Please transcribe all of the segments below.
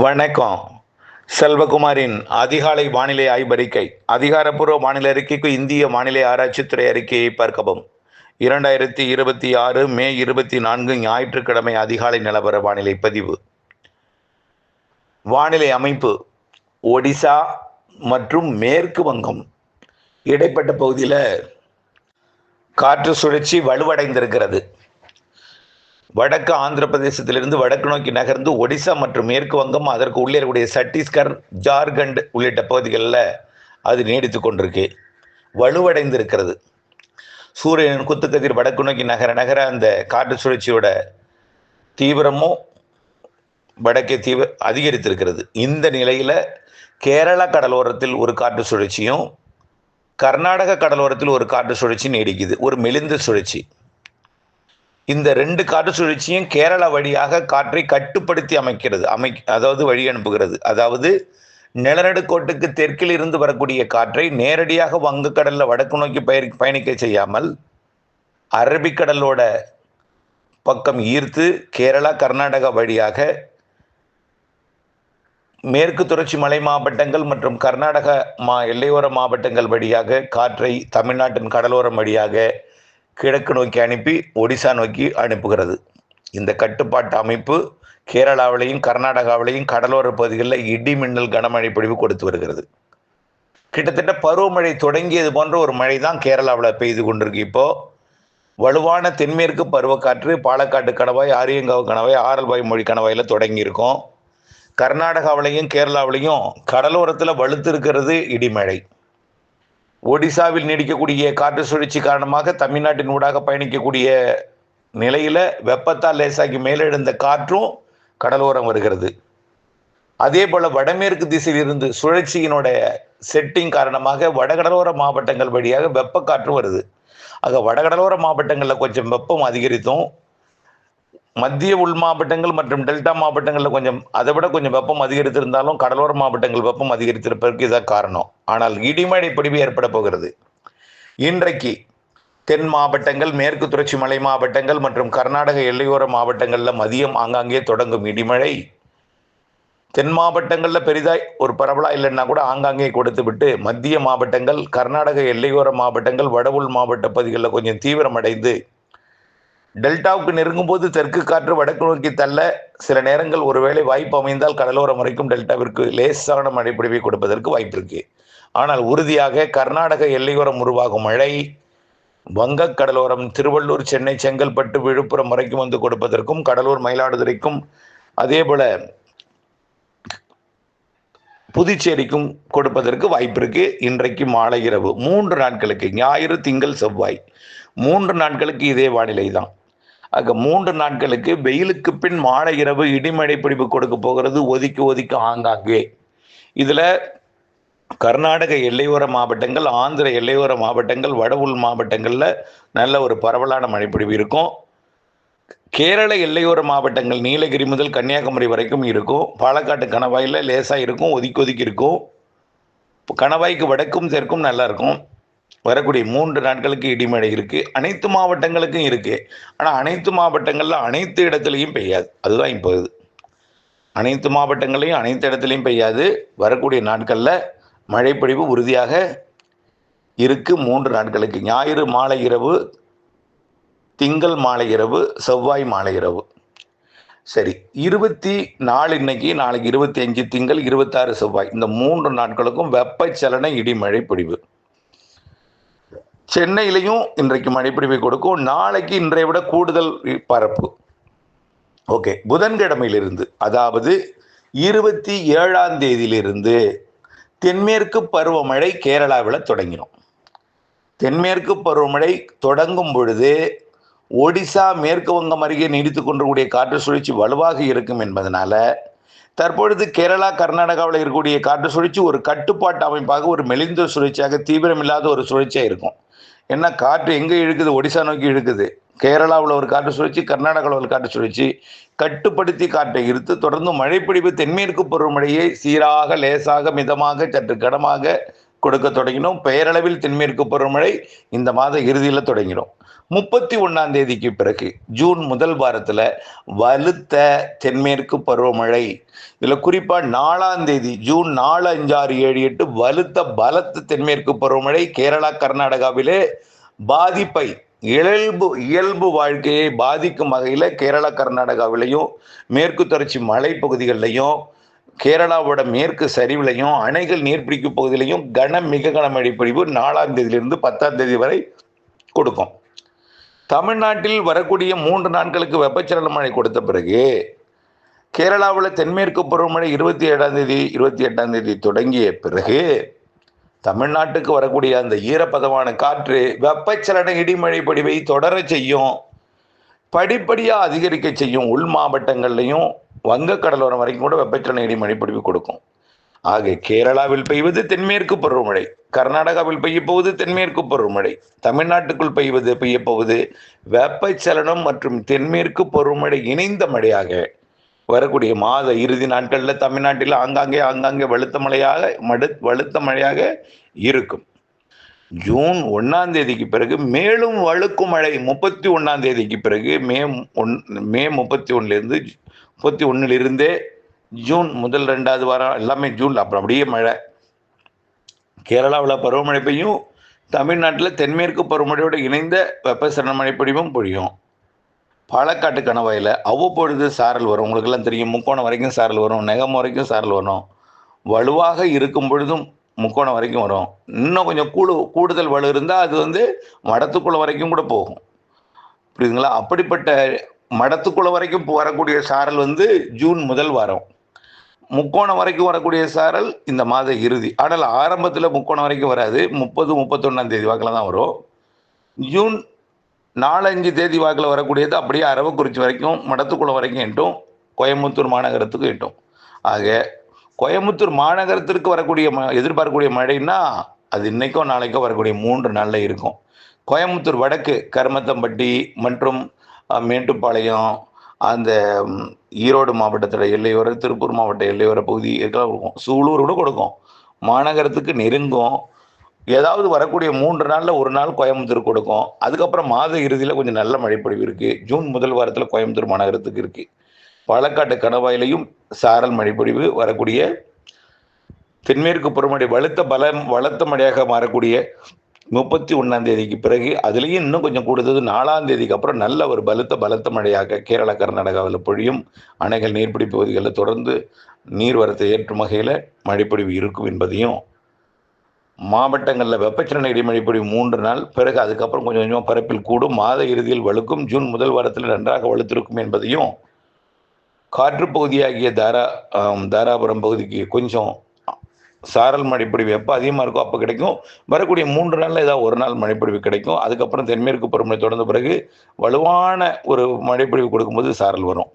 வணக்கம். செல்வகுமாரின் அதிகாலை வானிலை ஆய்வறிக்கை. அதிகாரப்பூர்வ வானிலை அறிக்கைக்கு இந்திய வானிலை ஆராய்ச்சித்துறை அறிக்கையை பார்க்கவும். 2026 மே 24 ஞாயிற்றுக்கிழமை அதிகாலை நிலவர வானிலை பதிவு. வானிலை அமைப்பு: ஒடிசா மற்றும் மேற்கு வங்கம் இடைப்பட்ட பகுதியில் காற்று சுழற்சி வலுவடைந்திருக்கிறது. வடக்கு ஆந்திர பிரதேசத்திலிருந்து வடக்கு நோக்கி நகர்ந்து ஒடிசா மற்றும் மேற்கு வங்கம், அதற்கு உள்ளே இருக்கக்கூடிய சத்தீஸ்கர், ஜார்க்கண்ட் உள்ளிட்ட பகுதிகளில் அது நீடித்து கொண்டிருக்கு, வலுவடைந்திருக்கிறது. சூரியனின் குத்துக்கதிர் வடக்கு நோக்கி நகர நகர அந்த காற்று சுழற்சியோட தீவிரமும் வடக்கே அதிகரித்திருக்கிறது. இந்த நிலையில் கேரளா கடலோரத்தில் ஒரு காற்று சுழற்சியும் கர்நாடக கடலோரத்தில் ஒரு காற்று சுழற்சி நீடிக்குது, ஒரு மெலிந்த சுழற்சி. இந்த ரெண்டு காற்று சுழற்சியும் கேரளா வழியாக காற்றை கட்டுப்படுத்தி அதாவது வழி அனுப்புகிறது. அதாவது நிலநடுக்கோட்டுக்கு தெற்கில் இருந்து வரக்கூடிய காற்றை நேரடியாக வங்கக்கடலில் வடக்கு நோக்கி பயணிக்க செய்யாமல் அரபிக்கடலோட பக்கம் ஈர்த்து கேரளா கர்நாடகா வழியாக மேற்கு தொடர்ச்சி மலை மாவட்டங்கள் மற்றும் கர்நாடக எல்லையோர மாவட்டங்கள் வழியாக காற்றை தமிழ்நாட்டின் கடலோரம் வழியாக கிழக்கு நோக்கி அனுப்பி ஒடிசா நோக்கி அனுப்புகிறது. இந்த கட்டுப்பாட்டு அமைப்பு கேரளாவிலையும் கர்நாடகாவிலையும் கடலோர பகுதிகளில் இடி மின்னல் கனமழை பொழிவு கொடுத்து வருகிறது. கிட்டத்தட்ட பருவமழை தொடங்கியது போன்ற ஒரு மழை தான் கேரளாவில் பெய்து கொண்டிருக்கு. இப்போ வலுவான தென்மேற்கு பருவக்காற்று பாலக்காட்டு கணவாய், ஆரியங்காவு கணவாய், ஆரல்வாய் மொழி கணவாயில் தொடங்கியிருக்கோம். கர்நாடகாவிலையும் கேரளாவிலையும் கடலோரத்தில் வலுத்து இருக்கிறது இடிமழை. ஒடிசாவில் நீடிக்கக்கூடிய காற்று சுழற்சி காரணமாக தமிழ்நாட்டின் ஊடாக பயணிக்கக்கூடிய நிலையில் வெப்பத்தால் லேசாகி மேலெழுந்த காற்றும் கடலோரம் வருகிறது. அதே போல் வடமேற்கு திசையில் இருந்து சுழற்சியினுடைய செட்டிங் காரணமாக வடகடலோர மாவட்டங்கள் வழியாக வெப்ப காற்று வருது. ஆக வடகடலோர மாவட்டங்களில் கொஞ்சம் வெப்பம் அதிகரித்தும், மத்திய உள் மாவட்டங்கள் மற்றும் டெல்டா மாவட்டங்களில் அதை விட கொஞ்சம் வெப்பம் அதிகரித்திருந்தாலும் கடலோர மாவட்டங்கள் வெப்பம் அதிகரித்திருப்பதற்கு இதான் காரணம். ஆனால் இடிமழை பொழிவு ஏற்பட போகிறது. இன்றைக்கு தென் மாவட்டங்கள், மேற்கு தொடர்ச்சி மலை மாவட்டங்கள் மற்றும் கர்நாடக எல்லையோர மாவட்டங்களில் மதியம் ஆங்காங்கே தொடங்கும் இடிமழை தென் மாவட்டங்களில் பெரிதாய் ஒரு பரவலா இல்லைன்னா கூட ஆங்காங்கே கொடுத்து விட்டு மத்திய மாவட்டங்கள், கர்நாடக எல்லையோர மாவட்டங்கள், வட உள் மாவட்ட பகுதிகளில் கொஞ்சம் தீவிரமடைந்து டெல்டாவுக்கு நெருங்கும் போது தெற்கு காற்று வடக்கு நோக்கி தள்ள சில நேரங்கள் ஒருவேளை வாய்ப்பு அமைந்தால் கடலோரம் வரைக்கும் டெல்டாவிற்கு லேசான மழை பொழிவை கொடுப்பதற்கு வாய்ப்பு இருக்கு. ஆனால் உறுதியாக கர்நாடக எல்லையோரம் உருவாகும் மழை வங்க கடலோரம், திருவள்ளூர், சென்னை, செங்கல்பட்டு, விழுப்புரம் வரைக்கும் வந்து கொடுப்பதற்கும், கடலூர், மயிலாடுதுறைக்கும், அதே போல புதுச்சேரிக்கும் கொடுப்பதற்கு வாய்ப்பு இருக்கு. இன்றைக்கு மாலை இரவு 3 நாட்களுக்கு, ஞாயிறு, திங்கள், செவ்வாய் 3 நாட்களுக்கு இதே வானிலை தான். ஆக 3 நாட்களுக்கு வெயிலுக்கு பின் மாலை இரவு இடிமழை பிடிப்பு கொடுக்க போகிறது, ஒதுக்கி ஆங்காங்கே. இதுல கர்நாடக எல்லையோர மாவட்டங்கள், ஆந்திர எல்லையோர மாவட்டங்கள், வட உள் மாவட்டங்கள்ல நல்ல ஒரு பரவலான மழைப்பொழிவு இருக்கும். கேரள எல்லையோர மாவட்டங்கள் நீலகிரி முதல் கன்னியாகுமரி வரைக்கும் இருக்கும். பாலக்காட்டு கணவாயில் லேசாக இருக்கும், ஒதுக்கி இருக்கும். கணவாய்க்கு வடக்கும் தெற்கும் நல்லா இருக்கும். வரக்கூடிய 3 நாட்களுக்கு இடிமழை இருக்கு. அனைத்து மாவட்டங்களுக்கும் இருக்கு. ஆனால் அனைத்து மாவட்டங்களில் அனைத்து இடத்துலையும் பெய்யாது. அதுதான் இப்போ இது. அனைத்து மாவட்டங்களையும் அனைத்து இடத்துலையும் பெய்யாது. வரக்கூடிய நாட்களில் மழைப்பொழிவு உறுதியாக இருக்கு. 3 நாட்களுக்கு, ஞாயிறு மாலை இரவு, திங்கள் மாலை இரவு, செவ்வாய் மாலை இரவு. சரி, 24 இன்னைக்கு, நாளைக்கு 25 திங்கள், 26 செவ்வாய், இந்த 3 நாட்களுக்கும் வெப்பச்சலன இடிமழை பொழிவு. சென்னையிலையும் இன்றைக்கு மழைப்பொழிவை கொடுக்கும். நாளைக்கு இன்றைய விட கூடுதல் பரப்பு. ஓகே, புதன்கிழமையிலிருந்து, அதாவது 27ஆம் தேதியிலிருந்து தென்மேற்கு பருவமழை கேரளாவில் தொடங்கிடும். தென்மேற்கு பருவமழை தொடங்கும் பொழுது ஒடிசா, மேற்கு வங்கம் அருகே நீடித்து கொண்டிருக்கூடிய காற்று சுழற்சி வலுவாக இருக்கும் என்பதனால தற்பொழுது கேரளா கர்நாடகாவில் இருக்கக்கூடிய காற்று சுழற்சி ஒரு கட்டுப்பாட்டு அமைப்பாக, ஒரு மெலிந்த சுழற்சியாக, தீவிரமில்லாத ஒரு சுழற்சியாக இருக்கும். ஏன்னா காற்று எங்கே இழுக்குது? ஒடிசா நோக்கி இழுக்குது. கேரளாவில் ஒரு காற்று சுழற்சி, கர்நாடகாவில் ஒரு காற்று சுழற்சி கட்டுப்படுத்தி காற்றை இருத்து தொடர்ந்து மழைப்பொழிவு தென்மேற்கு பருவமழையை சீராக, லேசாக, மிதமாக, சற்று கனமாக கொடுக்க தொடங்கினோம். பெயரளவில் தென்மேற்கு பருவமழை இந்த மாத இறுதியில் தொடங்கிடும். 31ஆம் தேதிக்கு பிறகு ஜூன் முதல் வாரத்தில் வலுத்த தென்மேற்கு பருவமழை. இதில் குறிப்பாக 4ஆம் தேதி ஜூன் 4, 5, 6, 7, 8 வலுத்த பலத்த தென்மேற்கு பருவமழை கேரளா கர்நாடகாவிலே பாதிப்பை இயல்பு வாழ்க்கையை பாதிக்கும் வகையில் கேரளா கர்நாடகாவிலையும் மேற்கு தொடர்ச்சி மலைப்பகுதிகளிலையும் கேரளாவோட மேற்கு சரிவிலையும் அணைகள் நீர்பிடிக்கும் பகுதியிலையும் மிக கனமழை பொழிவு 4ஆம் தேதியிலிருந்து 10ஆம் தேதி வரை கொடுக்கும். தமிழ்நாட்டில் வரக்கூடிய 3 நாட்களுக்கு வெப்பச்சலன மழை கொடுத்த பிறகு கேரளாவில் தென்மேற்கு பருவமழை 27ஆம் தேதி 28ஆம் தேதி தொடங்கிய பிறகு தமிழ்நாட்டுக்கு வரக்கூடிய அந்த ஈரப்பதமான காற்று வெப்பச்சலன இடிமழை பொழிவை தொடர செய்யும், படிப்படியாக அதிகரிக்க செய்யும். உள் மாவட்டங்கள்லையும் வங்கக்கடலோரம் வரைக்கும் கூட வெப்பச்சலன இடிமழை பொழிவு கொடுக்கும். ஆக கேரளாவில் பெய்வது தென்மேற்கு பருவமழை, கர்நாடகாவில் பெய்ய போவது தென்மேற்கு பருவமழை, தமிழ்நாட்டுக்குள் பெய்ய போவது வெப்பச்சலனம் மற்றும் தென்மேற்கு பருவமழை இணைந்த மழையாக வரக்கூடிய மாத இறுதி நாட்களில் தமிழ்நாட்டில் ஆங்காங்கே வலுத்த மழையாக இருக்கும். ஜூன் 1ஆம் தேதிக்கு பிறகு மேலும் வழுக்கும் மழை. 31ஆம் தேதிக்கு பிறகு மே 31 ஜூன் முதல் 2வது வாரம் எல்லாமே ஜூன் அப்புறம் அப்படியே மழை. கேரளாவில் பருவமழை பெய்யும், தமிழ்நாட்டில் தென்மேற்கு பருவமழையோடு இணைந்த வெப்பசலன மழை பொழியும். பாலக்காட்டு கணவாயில் அவ்வப்பொழுது சாரல் வரும். உங்களுக்கெல்லாம் தெரியும், முக்கோணம் வரைக்கும் சாரல் வரும், நெகம் வரைக்கும் சாரல் வரும். வலுவாக இருக்கும் பொழுதும் முக்கோணம் வரைக்கும் வரும். இன்னும் கொஞ்சம் கூடுதல் வலு இருந்தால் அது மடத்துக்குள்ள வரைக்கும் கூட போகும். புரியுதுங்களா? அப்படிப்பட்ட மடத்துக்குள்ள வரைக்கும் வரக்கூடிய சாரல் ஜூன் முதல் வாரம். முக்கோணம் வரைக்கும் வரக்கூடிய சாரல் இந்த மாத இறுதி. ஆனால் ஆரம்பத்தில் முக்கோணம் வரைக்கும் வராது, 30, 31ஆம் தேதி வாக்கில் தான் வரும். ஜூன் 4, 5 தேதி வாக்கில் வரக்கூடியது அப்படியே அரவக்குறிச்சி வரைக்கும் மடத்துக்குளம் வரைக்கும் எட்டும், கோயம்புத்தூர் மாநகரத்துக்கு எட்டும். ஆக கோயம்புத்தூர் மாநகரத்திற்கு வரக்கூடிய எதிர்பார்க்கக்கூடிய மழைன்னா அது இன்னைக்கோ நாளைக்கோ வரக்கூடிய 3 நாளில் இருக்கும். கோயம்புத்தூர் வடக்கு கருமத்தம்பட்டி மற்றும் மேட்டுப்பாளையம், அந்த ஈரோடு மாவட்டத்தோட எல்லையோர, திருப்பூர் மாவட்ட எல்லையோர பகுதி இதெல்லாம் இருக்கும். சூலூர் கூட கொடுக்கும், மாநகரத்துக்கு நெருங்கும். ஏதாவது வரக்கூடிய 3 நாளில் 1 நாள் கோயம்புத்தூர் கொடுக்கும். அதுக்கப்புறம் மாத இறுதியில் கொஞ்சம் நல்ல மழைப்பொழிவு இருக்குது. ஜூன் முதல் வாரத்தில் கோயம்புத்தூர் மாநகரத்துக்கு இருக்குது. பாலக்காட்டு கணவாயிலையும் சாரல் மழைப்பொழிவு வரக்கூடிய தென்மேற்கு பருவமழை வலுத்த மழையாக மாறக்கூடிய 31ஆம் தேதிக்கு பிறகு அதுலேயும் இன்னும் கொஞ்சம் கூடுதல் 4ஆம் தேதிக்கு அப்புறம் நல்ல ஒரு பலத்த மழையாக கேரளா கர்நாடகாவில் பொழியும். அணைகள் நீர்பிடிப்பு பகுதிகளில் தொடர்ந்து நீர்வரத்தை ஏற்றும் வகையில் மழைப்பொழிவு இருக்கும் என்பதையும், மாவட்டங்களில் வெப்பச்சலன இடிமழை பொழிவு 3 நாள் பிறகு அதுக்கப்புறம் கொஞ்சம் கொஞ்சமாக பரப்பில் கூடும், மாத இறுதியில் வலுக்கும், ஜூன் முதல் வாரத்தில் நன்றாக வலுத்திருக்கும் என்பதையும், காற்று பகுதியாகிய தாராபுரம் பகுதிக்கு கொஞ்சம் சாரல் மழைப்பொழிவு எப்போ அதிகமாக இருக்கோ அப்போ கிடைக்கும். வரக்கூடிய 3 நாளில் ஏதாவது 1 நாள் மழைப்பொழிவு கிடைக்கும். அதுக்கப்புறம் தென்மேற்கு பருவமழை தொடர்ந்த பிறகு வலுவான ஒரு மழைப்பொழிவு கொடுக்கும்போது சாரல் வரும்.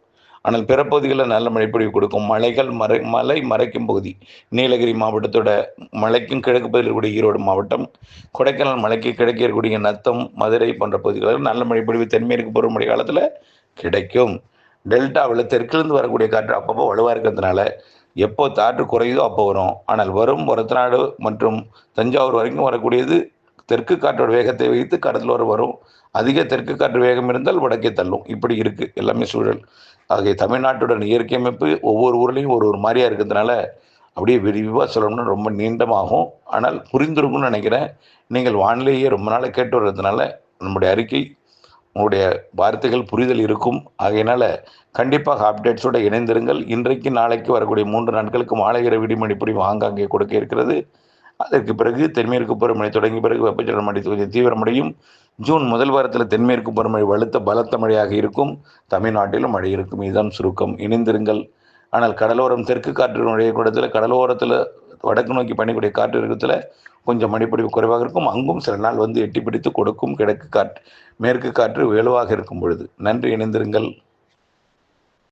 ஆனால் பிற பகுதிகளில் நல்ல மழைப்பொழிவு கொடுக்கும். மலை மறைக்கும் பகுதி நீலகிரி மாவட்டத்தோட மலைக்கும் கிழக்கு பகுதியில் இருக்கக்கூடிய ஈரோடு மாவட்டம், கொடைக்கானல் மலைக்கு கிழக்கே இருக்கக்கூடிய நத்தம், மதுரை போன்ற பகுதிகளில் நல்ல மழைப்பொழிவு தென்மேற்கு பருவமழை காலத்தில் கிடைக்கும். டெல்டாவில் தெற்கிலிருந்து வரக்கூடிய காற்று அப்பப்போ வலுவாக இருக்கிறதுனால எப்போ காற்று குறையுதோ அப்போ வரும். ஆனால் வரும் ஒரத்தநாடு மற்றும் தஞ்சாவூர் வரைக்கும் வரக்கூடியது தெற்கு காற்றோட வேகத்தை வைத்து கடலோரம் வரும். அதிக தெற்கு காற்று வேகம் இருந்தால் வடக்கே தள்ளும். இப்படி இருக்குது எல்லாமே சூழல். ஆகிய தமிழ்நாட்டுடன் இயற்கை அமைப்பு ஒவ்வொரு ஊர்லேயும் ஒரு மாதிரியாக இருக்கிறதுனால அப்படியே விரிவாக சொல்லணும்னா ரொம்ப நீண்டமாகும். ஆனால் புரிந்திருக்கும்னு நினைக்கிறேன். நீங்கள் வானிலையே ரொம்ப நாள் கேட்டு வர்றதுனால நம்முடைய அறிக்கை, உங்களுடைய வார்த்தைகள் புரிதல் இருக்கும். ஆகையினால கண்டிப்பாக அப்டேட்ஸோடு இணைந்திருங்கள். இன்றைக்கு நாளைக்கு வரக்கூடிய 3 நாட்களுக்கு மாலை இரவு இடிமழை பொழிவு ஆங்காங்கே கொடுக்க இருக்கிறது. அதற்கு பிறகு தென்மேற்கு பருவமழை தொடங்கிய பிறகு வெப்பச்சலன மழை கொஞ்சம் தீவிரமடையும். ஜூன் முதல் வாரத்தில் தென்மேற்கு பருவமழை பலத்த மழையாக இருக்கும். தமிழ்நாட்டிலும் மழை இருக்கும். இதுதான் சுருக்கம். இணைந்திருங்கள். ஆனால் கடலோரம் தெற்கு காற்று நுழையக்கூடத்தில், கடலோரத்தில் வடக்கு நோக்கி பணிக்கூடிய காற்று இருக்கிறதுல கொஞ்சம் மழைப்பொழிவு குறைவாக இருக்கும். அங்கும் சில நாள் எட்டி பிடித்து கொடுக்கும். மேற்கு காற்று வேலுவாக இருக்கும் பொழுது. நன்றி. இணைந்திருங்கள்.